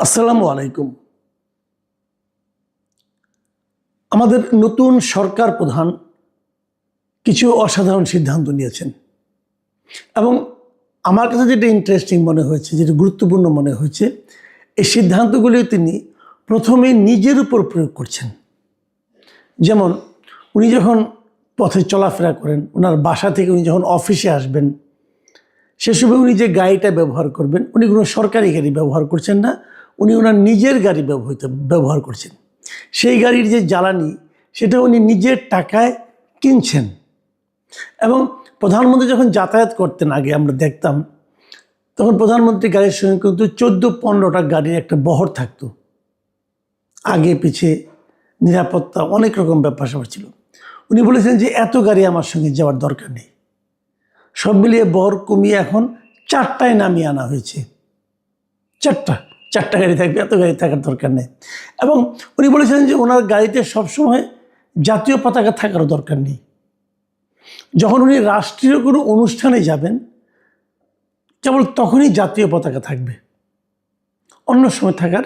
আসসালামু আলাইকুম। আমাদের নতুন সরকার প্রধান কিছু অসাধারণ সিদ্ধান্ত নিয়েছেন এবং আমার কাছে যেটা ইন্টারেস্টিং মনে হয়েছে, যেটা গুরুত্বপূর্ণ মনে হয়েছে, এই সিদ্ধান্তগুলি তিনি প্রথমে নিজের উপর প্রয়োগ করছেন। যেমন উনি যখন পথে চলাফেরা করেন, ওনার বাসা থেকে উনি যখন অফিসে আসবেন, সে সময় উনি যে গাড়িটা ব্যবহার করবেন, উনি কোনো সরকারি গাড়ি ব্যবহার করছেন না, উনি ওনার নিজের গাড়ি ব্যবহার করছেন। সেই গাড়ির যে জ্বালানি, সেটা উনি নিজের টাকায় কিনছেন। এবং প্রধানমন্ত্রী যখন যাতায়াত করতেন, আগে আমরা দেখতাম, তখন প্রধানমন্ত্রী গাড়ির সঙ্গে কিন্তু 14-15টা গাড়ির একটা বহর থাকতো, আগে পিছে নিরাপত্তা অনেক রকম ব্যাপার স্যাপার ছিল। উনি বলেছেন যে এত গাড়ি আমার সঙ্গে যাওয়ার দরকার নেই, সব মিলিয়ে বহর কমিয়ে এখন 4টায় নামিয়ে আনা হয়েছে। চারটা গাড়ি থাকবে, এত গাড়ি থাকার দরকার নেই। এবং উনি বলেছেন যে ওনার গাড়িতে সবসময় জাতীয় পতাকা থাকারও দরকার নেই। যখন উনি রাষ্ট্রীয় কোনো অনুষ্ঠানে যাবেন, কেবল তখনই জাতীয় পতাকা থাকবে, অন্য সময় থাকার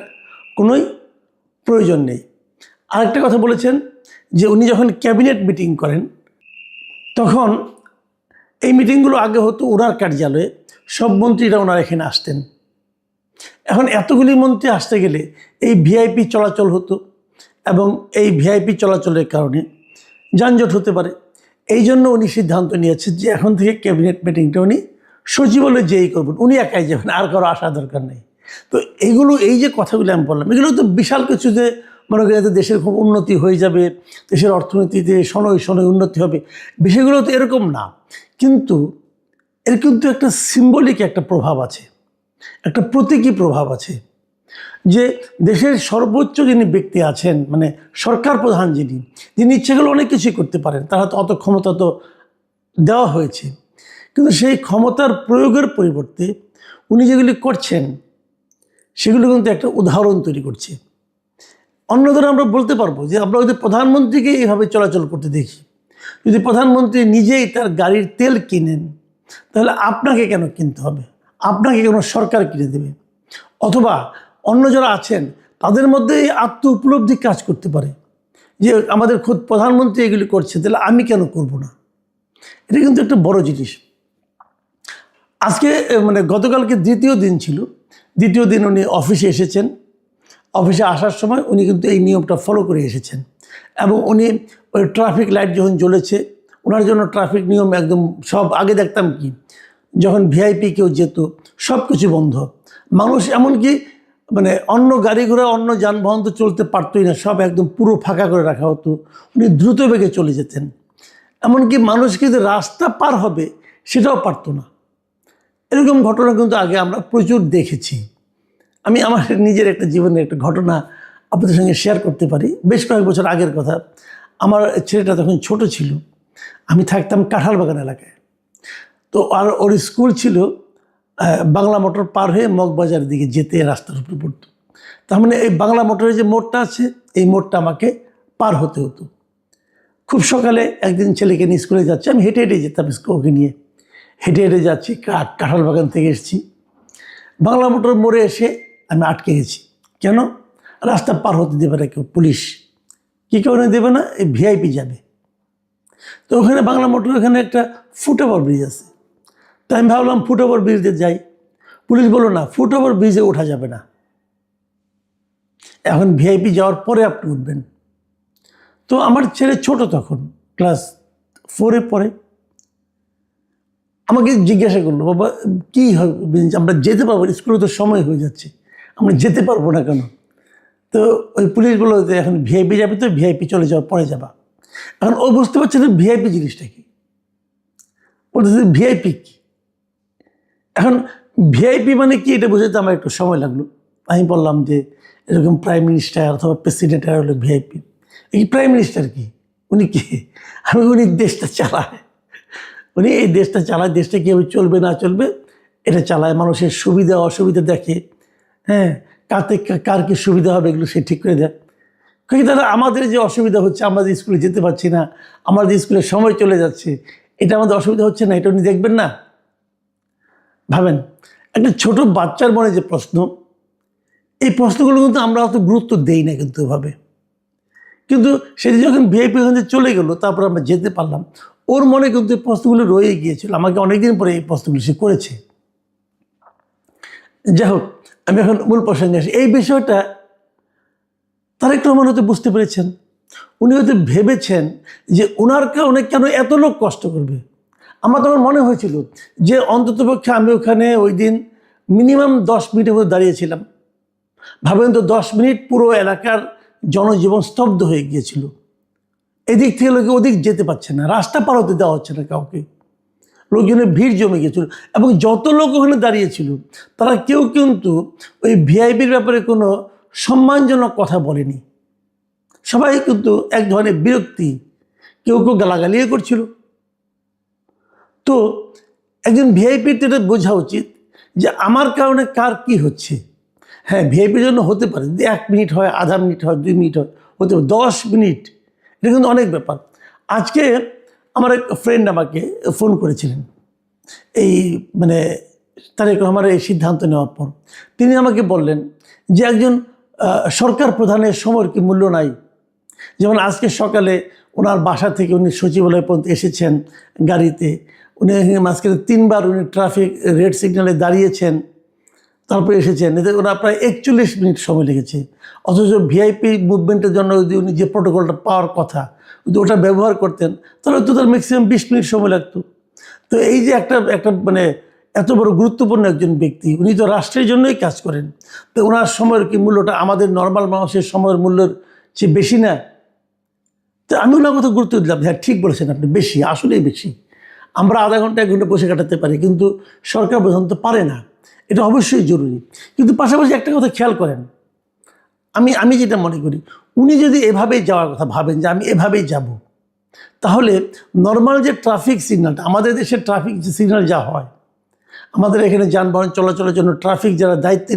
কোনোই প্রয়োজন নেই। আরেকটা কথা বলেছেন যে উনি যখন ক্যাবিনেট মিটিং করেন, তখন এই মিটিংগুলো আগে হতো ওনার কার্যালয়ে, সব মন্ত্রীরা ওনার এখানে আসতেন। এখন এতগুলি মন্ত্রী আসতে গেলে এই ভিআইপি চলাচল হতো এবং এই ভিআইপি চলাচলের কারণে যানজট হতে পারে। এই জন্য উনি সিদ্ধান্ত নিয়েছেন যে এখন থেকে ক্যাবিনেট মিটিংটা উনি সচিবালয়ে যেই করবেন, উনি একাই যাবেন, আর কারো আসা দরকার নেই। তো এইগুলো, এই যে কথাগুলো আমি বললাম, এগুলো তো বিশাল কিছু, যে মনে করি যাতে দেশের খুব উন্নতি হয়ে যাবে, দেশের অর্থনীতিতে শনৈ উন্নতি হবে, বিষয়গুলো তো এরকম না। কিন্তু এর কিন্তু একটা সিম্বলিক একটা প্রভাব আছে, একটা প্রতীকী প্রভাব আছে, যে দেশের সর্বোচ্চ যিনি ব্যক্তি আছেন, মানে সরকার প্রধান যিনি ইচ্ছে করলে অনেক কিছুই করতে পারেন, তারা তো অত ক্ষমতা তো দেওয়া হয়েছে, কিন্তু সেই ক্ষমতার প্রয়োগের পরিবর্তে উনি যেগুলি করছেন সেগুলো কিন্তু একটা উদাহরণ তৈরি করছে। অন্যদের আমরা বলতে পারবো যে আমরা যদি প্রধানমন্ত্রীকে এইভাবে চলাচল করতে দেখি, যদি প্রধানমন্ত্রী নিজেই তার গাড়ির তেল কিনেন, তাহলে আপনাকে কেন কিনতে হবে? আপনাকে কেন সরকার কিনে দেবে? অথবা অন্য যারা আছেন তাদের মধ্যে এই আত্ম উপলব্ধি কাজ করতে পারে যে আমাদের খোদ প্রধানমন্ত্রী এগুলি করছে, তাহলে আমি কেন করব না? এটা কিন্তু একটা বড় জিনিস। আজকে মানে গতকালকে দ্বিতীয় দিন ছিল, দ্বিতীয় দিন উনি অফিসে এসেছেন। অফিসে আসার সময় উনি কিন্তু এই নিয়মটা ফলো করে এসেছেন এবং উনি ওই ট্রাফিক লাইট যখন জ্বলেছে, ওনার জন্য ট্রাফিক নিয়ম একদম সব, আগে দেখতাম কি যখন ভিআইপি কেউ যেত সব কিছু বন্ধ, মানুষ এমনকি মানে অন্য গাড়ি ঘোড়া অন্য যানবাহন তো চলতে পারতই না, সব একদম পুরো ফাঁকা করে রাখা হতো, উনি দ্রুত বেগে চলে যেতেন। এমনকি মানুষকে যে রাস্তা পার হবে সেটাও পারতো না। এরকম ঘটনা কিন্তু আগে আমরা প্রচুর দেখেছি। আমি আমার নিজের একটা জীবনের একটা ঘটনা আপনাদের সঙ্গে শেয়ার করতে পারি। বেশ কয়েক বছর আগের কথা। আমার ছেলেটা তখন ছোট ছিল, আমি থাকতাম কাঁঠালবাগান এলাকায়। তো আর ওর স্কুল ছিল বাংলা মোটর পার হয়ে মগবাজারের দিকে যেতে রাস্তার উপরে পড়তো। তার মানে এই বাংলা মোটরের যে মোড়টা আছে, এই মোড়টা আমাকে পার হতে হতো। খুব সকালে একদিন ছেলেকে নিয়ে স্কুলে যাচ্ছে, আমি হেঁটে হেঁটে যেতাম ওকে নিয়ে, হেঁটে হেঁটে যাচ্ছি, কাঁঠালবাগান থেকে এসেছি, বাংলা মোটর মোড়ে এসে আমি আটকে গেছি। কেন? রাস্তা পার হতে দেবে না কেউ, পুলিশ। কী কারণে দেবে না? এই ভিআইপি যাবে। তো ওখানে বাংলা মোটর, ওখানে একটা ফুটওভার ব্রিজ আছে। তো আমি ভাবলাম ফুটওভার ব্রিজে যাই। পুলিশ বলল না, ফুটওভার ব্রিজে ওঠা যাবে না, এখন ভিআইপি যাওয়ার পরে আপনি উঠবেন। তো আমার ছেলে ছোট, তখন ক্লাস 4-এ পড়ে, আমাকে জিজ্ঞাসা করলো, বাবা কী হবে, আমরা যেতে পারবো? স্কুলে তো সময় হয়ে যাচ্ছে, আমরা যেতে পারবো না কেন? তো ওই পুলিশ বললো যে এখন ভিআইপি যাবে, তো ভিআইপি চলে যাওয়ার পরে যাবা। এখন ও বুঝতে পারছে না ভিআইপি জিনিসটা কি, বলতেছে ভিআইপি কি। এখন ভিআইপি মানে কি এটা বুঝতে আমার একটু সময় লাগলো। আমি বললাম যে এরকম প্রাইম মিনিস্টার অথবা প্রেসিডেন্ট হলো ভিআইপি। এই প্রাইম মিনিস্টার কি, উনি কি? উনি দেশটা চালায়, উনি এই দেশটা চালায়, দেশটা কীভাবে চলবে না চলবে এটা চালায়, মানুষের সুবিধা অসুবিধা দেখে, হ্যাঁ, কার কি সুবিধা হবে এগুলো সে ঠিক করে দেয়। কিন্তু দাদা আমাদের যে অসুবিধা হচ্ছে, আমরা যে স্কুলে যেতে পারছি না, আমাদের স্কুলের সময় চলে যাচ্ছে, এটা আমাদের অসুবিধা হচ্ছে না, এটা উনি দেখবেন না? ভাবেন, একটা ছোট বাচ্চার মনে যে প্রশ্ন, এই প্রশ্নগুলো কিন্তু আমরা অত গুরুত্ব দেই না কিন্তু ওভাবে। কিন্তু সেটি যখন ভিআইপি ওখানে চলে গেল, তারপর আমরা যেতে পারলাম, ওর মনে কিন্তু এই প্রশ্নগুলো রয়ে গিয়েছিল। আমাকে অনেকদিন পরে এই প্রশ্নগুলো সে করেছে। যাই হোক, আমি এখন মূল প্রসঙ্গে আসি। এই বিষয়টা তারেক রহমান হয়তো বুঝতে পেরেছেন। উনি হয়তো ভেবেছেন যে ওনার কারণে কেন এত লোক কষ্ট করবে। আমার তখন মনে হয়েছিল যে অন্ততপক্ষে আমি ওখানে ওই দিন মিনিমাম 10 মিনিটের মধ্যে দাঁড়িয়েছিলাম। ভাবেন তো, 10 মিনিট পুরো এলাকার জনজীবন স্তব্ধ হয়ে গিয়েছিল। এদিক থেকে লোকে ওদিক যেতে পারছে না, রাস্তা পার হতে দেওয়া হচ্ছে না কাউকে, লোকজনের ভিড় জমে গিয়েছিল। এবং যত লোক ওখানে দাঁড়িয়েছিল তারা কেউ কিন্তু ওই ভিআইপির ব্যাপারে কোনো সম্মানজনক কথা বলেনি। সবাই কিন্তু এক ধরনের বিরক্তি, কেউ কেউ গালাগালিও করছিল। তো একজন ভিআইপির এটা বোঝা উচিত যে আমার কারণে কার কি হচ্ছে। হ্যাঁ, ভিআইপির জন্য হতে পারে যদি 1 মিনিট হয়, আধা মিনিট হয়, 2 মিনিট হয়, হতে পারে 10 মিনিট, এটা কিন্তু অনেক ব্যাপার। আজকে আমার এক ফ্রেন্ড আমাকে ফোন করেছিলেন এই মানে তারেক রহমানের এই সিদ্ধান্ত নেওয়ার পর। তিনি আমাকে বললেন যে একজন সরকার প্রধানের সময়ের কি মূল্য নাই। যেমন আজকে সকালে ওনার বাসা থেকে উনি সচিবালয় পর্যন্ত এসেছেন গাড়িতে, উনি মাঝখানে 3বার উনি ট্রাফিক রেড সিগন্যালে দাঁড়িয়েছেন, তারপরে এসেছেন। এতে ওনার প্রায় 41 মিনিট সময় লেগেছে। অথচ ভিআইপি মুভমেন্টের জন্য যদি উনি যে প্রোটোকলটা পাওয়ার কথা, যদি ওটা ব্যবহার করতেন তাহলে তো তার ম্যাক্সিমাম 20 মিনিট সময় লাগতো। তো এই যে একটা মানে এত বড় গুরুত্বপূর্ণ একজন ব্যক্তি, উনি তো রাষ্ট্রের জন্যই কাজ করেন, তো ওনার সময়ের কি মূল্যটা আমাদের নর্মাল মানুষের সময়ের মূল্যের চেয়ে বেশি না? তো আমি ওনার কথা গুরুত্ব দিলাম, হ্যাঁ ঠিক বলেছেন আপনি, বেশি, আসলেই বেশি। আমরা আধা ঘন্টা 1 ঘন্টা বসে কাটাতে পারি, কিন্তু সরকার প্রধান তো পারে না। এটা অবশ্যই জরুরি। কিন্তু পাশাপাশি একটা কথা খেয়াল করেন, আমি যেটা মনে করি, উনি যদি এভাবেই যাওয়ার কথা ভাবেন যে আমি এভাবেই যাব, তাহলে নর্মাল যে ট্রাফিক সিগন্যালটা, আমাদের দেশের ট্রাফিক সিগন্যাল যা হয়, আমাদের এখানে যানবাহন চলাচলের জন্য ট্রাফিক যারা দায়িত্বে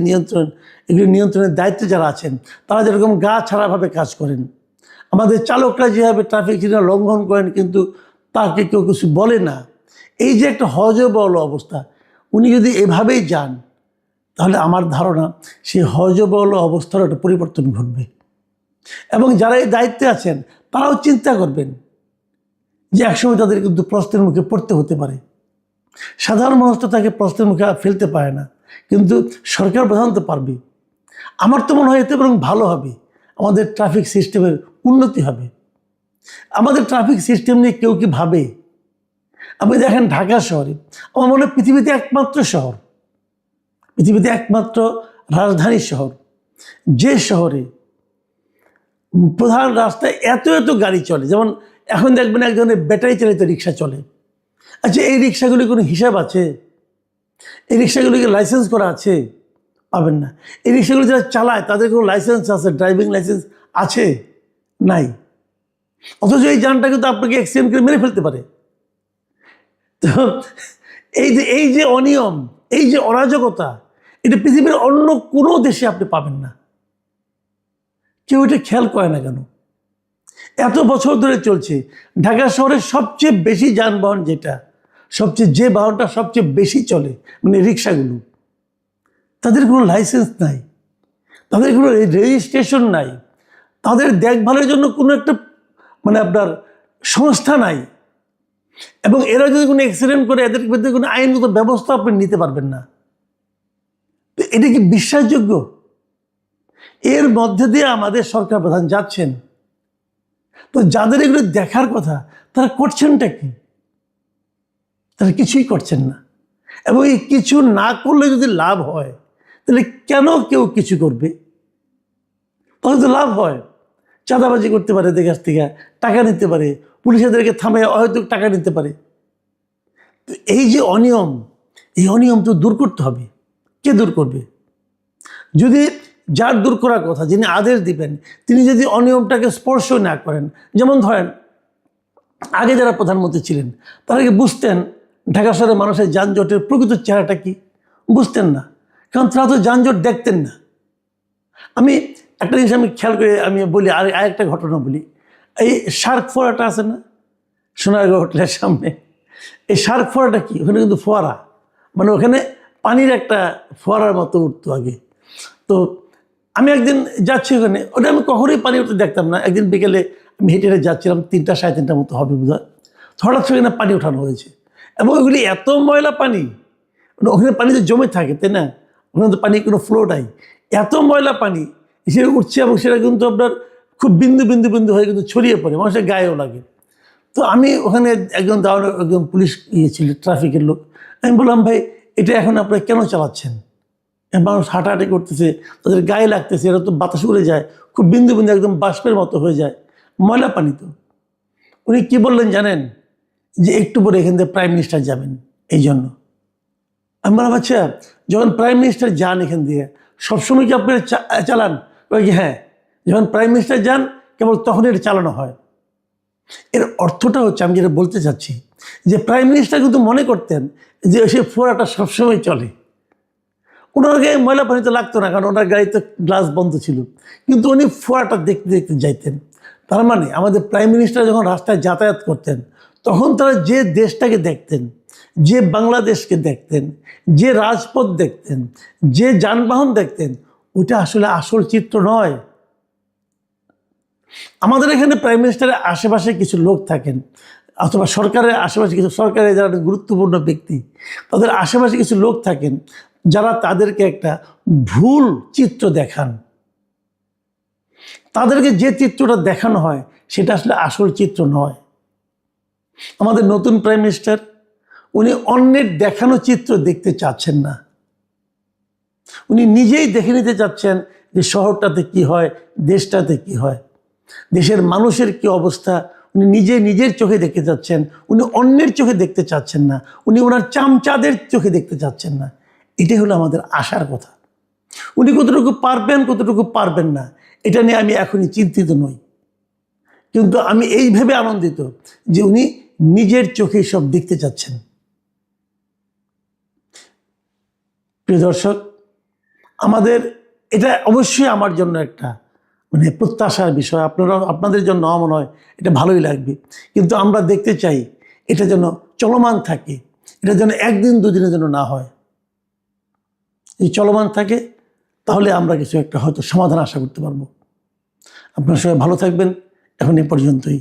এগুলি নিয়ন্ত্রণের দায়িত্বে যারা আছেন, তারা যেরকম গা ছাড়াভাবে কাজ করেন, আমাদের চালকরা যেভাবে ট্রাফিক সিগন্যাল লঙ্ঘন করেন কিন্তু তাকে কেউ কিছু বলে না, এই যে একটা হযবল অবস্থা, উনি যদি এভাবেই যান তাহলে আমার ধারণা সেই হযবল অবস্থার একটা পরিবর্তন ঘটবে। এবং যারা এই দায়িত্বে আছেন তারাও চিন্তা করবেন যে একসময় তাদের কিন্তু প্রশ্নের মুখে পড়তে হতে পারে। সাধারণ মানুষ তো তাকে প্রশ্নের মুখে ফেলতে পারে না, কিন্তু সরকার প্রধান তো পারবে। আমার তো মনে হয় এতে বরং ভালো হবে, আমাদের ট্রাফিক সিস্টেমের উন্নতি হবে। আমাদের ট্রাফিক সিস্টেম নিয়ে কেউ কি ভাবে? আপনি দেখেন ঢাকা শহরে, আমার মনে হয় পৃথিবীতে একমাত্র শহর, পৃথিবীতে একমাত্র রাজধানী শহর, যে শহরে প্রধান রাস্তায় এত এত গাড়ি চলে। যেমন এখন দেখবেন এক ধরনের ব্যাটারি চালিত রিক্সা চলে। আচ্ছা, এই রিক্সাগুলি কোনো হিসাব আছে? এই রিক্সাগুলিকে লাইসেন্স করা আছে? পাবেন না। এই রিক্সাগুলি যারা চালায় তাদের কোনো লাইসেন্স আছে, ড্রাইভিং লাইসেন্স আছে? নাই। অথচ এই যানটা কিন্তু আপনাকে অ্যাক্সিডেন্ট করে মেরে ফেলতে পারে। তো এই যে অনিয়ম, এই যে অরাজকতা, এটা পৃথিবীর অন্য কোনো দেশে আপনি পাবেন না। কেউ এটা খেয়াল করে না কেন? এত বছর ধরে চলছে। ঢাকা শহরের সবচেয়ে বেশি যানবাহন যেটা, যে বাহনটা সবচেয়ে বেশি চলে, মানে রিক্সাগুলো, তাদের কোনো লাইসেন্স নাই, তাদের কোনো রেজিস্ট্রেশন নাই, তাদের দেখভালের জন্য কোনো একটা মানে আপনার সংস্থা নাই। এবং এরা যদি কোনো অ্যাক্সিডেন্ট করে এদের বিরুদ্ধে কোনো আইনগত ব্যবস্থা আপনি নিতে পারবেন না। তো এটা কি বিশ্বাসযোগ্য? এর মধ্যে দিয়ে আমাদের সরকার প্রধান যাচ্ছেন। তো যাদের এগুলো দেখার কথা তারা করছেনটা কি? তারা কিছুই করছেন না। এবং এই কিছু না করলে যদি লাভ হয়, তাহলে কেন কেউ কিছু করবে? তাহলে তো লাভ হয়। চাঁদাবাজি করতে পারে, এদের কাছ থেকে টাকা নিতে পারে, পুলিশ এদেরকে থামে হয়তো টাকা নিতে পারে। তো এই যে অনিয়ম, এই অনিয়ম তো দূর করতে হবে। কে দূর করবে? যদি যার দূর করার কথা, যিনি আদেশ দিবেন, তিনি যদি অনিয়মটাকে স্পর্শ না করেন, যেমন ধরেন আগে যারা প্রধানমন্ত্রী ছিলেন তারা কি বুঝতেন ঢাকা শহরের মানুষের যানজটের প্রকৃত চেহারাটা কি? বুঝতেন না, কারণ তারা তো যানজট দেখতেন না। আমি একটা জিনিস খেয়াল করে বলি, আরেকটা ঘটনা বলি। এই শার্ক ফোয়ারাটা আছে না সোনারগাঁও হোটেলের সামনে, এই শার্ক ফোয়ারাটা কি? ওখানে কিন্তু ফোয়ারা, মানে ওখানে পানির একটা ফোয়ারার মতো উঠতো আগে। তো আমি একদিন যাচ্ছি ওখানে, ওটা আমি কখনোই পানি উঠতে দেখতাম না। একদিন বিকেলে আমি হেঁটে হেঁটে যাচ্ছিলাম, 3টা 3:30টার মতো হবে বোধহয়। হঠাৎ সেখানে পানি ওঠানো হয়েছে এবং ওগুলি এত ময়লা পানি, মানে ওখানে পানি তো জমে থাকে, তাই না? ওখানে তো পানি কোনো ফ্লো নাই। এত ময়লা পানি সে উঠছে এবং সেটা কিন্তু আপনার খুব বিন্দু বিন্দু বিন্দু হয়ে কিন্তু ছড়িয়ে পড়ে, মানুষের গায়েও লাগে। তো আমি ওখানে একজন দাঁড়ানো, একজন পুলিশ ছিল, ট্রাফিকের লোক। আমি বললাম, ভাই এটা এখন আপনারা কেন চালাচ্ছেন? মানুষ হাঁটাহাঁটি করতেছে, তাদের গায়ে লাগতেছে, এটা তো বাতাস উড়ে যায়, খুব বিন্দু বিন্দু একদম বাষ্পের মতো হয়ে যায়, ময়লা পানি তো। উনি কি বললেন জানেন? যে একটু পরে এখান থেকে প্রাইম মিনিস্টার যাবেন, এই জন্য। আমি বললাম, আচ্ছা যখন প্রাইম মিনিস্টার যান এখান দিয়ে, সবসময় কি আপনারা চালান? ওই কি হ্যাঁ, যখন প্রাইম মিনিস্টার যান কেবল তখনই এটা চালানো হয়। এর অর্থটা হচ্ছে, আমি যেটা বলতে চাচ্ছি, যে প্রাইম মিনিস্টার কিন্তু মনে করতেন যে সে ফোয়ারাটা সবসময় চলে। ওনার গায়ে ময়লা পানি তো লাগতো না, কারণ ওনার গাড়িতে গ্লাস বন্ধ ছিল, কিন্তু উনি ফোয়ারাটা দেখতে দেখতে যাইতেন। তার মানে আমাদের প্রাইম মিনিস্টার যখন রাস্তায় যাতায়াত করতেন, তখন তারা যে দেশটাকে দেখতেন, যে বাংলাদেশকে দেখতেন, যে রাজপথ দেখতেন, যে যানবাহন দেখতেন, ওইটা আসলে আসল চিত্র নয়। আমাদের এখানে প্রাইম মিনিস্টারের আশেপাশে কিছু লোক থাকেন, অথবা সরকারের আশেপাশে কিছু সরকারের যারা গুরুত্বপূর্ণ ব্যক্তি, তাদের আশেপাশে কিছু লোক থাকেন যারা তাদেরকে একটা ভুল চিত্র দেখান। তাদেরকে যে চিত্রটা দেখানো হয় সেটা আসলে আসল চিত্র নয়। আমাদের নতুন প্রাইম মিনিস্টার, উনি অন্যের দেখানো চিত্র দেখতে চাচ্ছেন না। উনি নিজেই দেখে নিতে চাচ্ছেন যে শহরটাতে কি হয়, দেশটাতে কি হয়, দেশের মানুষের কি অবস্থা, উনি নিজে নিজের চোখে দেখতে চাচ্ছেন। উনি অন্যের চোখে দেখতে চাচ্ছেন না, উনি ওনার চামচাদের চোখে দেখতে চাচ্ছেন না। এটাই হলো আমাদের আশার কথা। উনি কতটুকু পারবেন, কতটুকু পারবেন না, এটা নিয়ে আমি এখনই চিন্তিত নই, কিন্তু আমি এই ভেবে আনন্দিত যে উনি নিজের চোখেই সব দেখতে চাচ্ছেন। প্রিয় দর্শক, আমাদের এটা অবশ্যই আমার জন্য একটা মানে প্রত্যাশার বিষয়। আপনাদের জন্য মনে হয় এটা ভালোই লাগবে, কিন্তু আমরা দেখতে চাই এটা যেন চলমান থাকে, এটা যেন একদিন দুদিনের জন্য না হয়। এই চলমান থাকে, তাহলে আমরা কিছু একটা হয়তো সমাধান আশা করতে পারবো। আপনারা সবাই ভালো থাকবেন। এখন এ পর্যন্তই।